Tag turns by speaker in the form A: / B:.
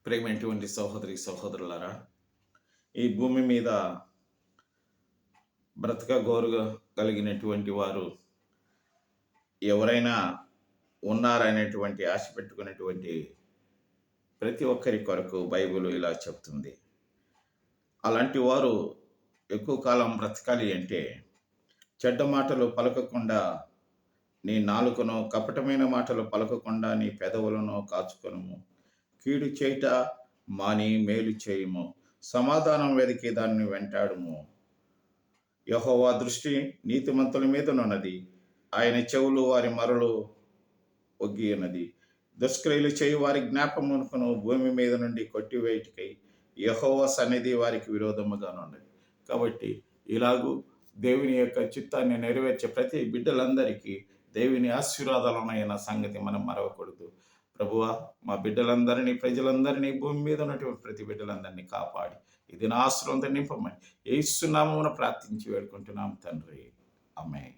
A: ప్రేమైనటువంటి సహోదరి సహోదరులారా, ఈ భూమి మీద బ్రతకగోరుగా కలిగినటువంటి వారు ఎవరైనా ఉన్నారనేటువంటి ఆశ పెట్టుకునేటువంటి ప్రతి ఒక్కరి కొరకు బైబిల్ ఇలా చెప్తుంది. అలాంటి వారు ఎక్కువ కాలం బ్రతకాలి అంటే చెడ్డ మాటలు పలకకుండా నీ నాలుకను, కపటమైన మాటలు పలకకుండా నీ పెదవులను కాచుకొనుము. కీడు చేయుట మాని మేలు చేయుము. సమాధానం వెదికి దాన్ని వెంటాడుము. యెహోవా దృష్టి నీతిమంతుల మీదనున్నది, ఆయన చెవులు వారి మరలు ఒగ్గి ఉన్నది. దుష్క్రియలు చేయు వారి జ్ఞాపమునకును భూమి మీద నుండి కొట్టివేయుటకై యెహోవా సన్నిధి వారికి విరోధముగానున్నది. కాబట్టి ఇలాగూ దేవుని యొక్క చిత్తాన్ని నెరవేర్చే ప్రతి బిడ్డలందరికీ దేవుని ఆశీర్వాదాలమైన సంగతి మనం మరవకూడదు. ప్రభువా, మా బిడ్డలందరినీ, ప్రజలందరినీ, భూమి మీద ఉన్నటువంటి ప్రతి బిడ్డలందరినీ కాపాడి ఇది నా ఆశ్రమంతో నింపమని యేసు నామమున ప్రార్థించి వేడుకుంటున్నాం తండ్రి. ఆమేన్.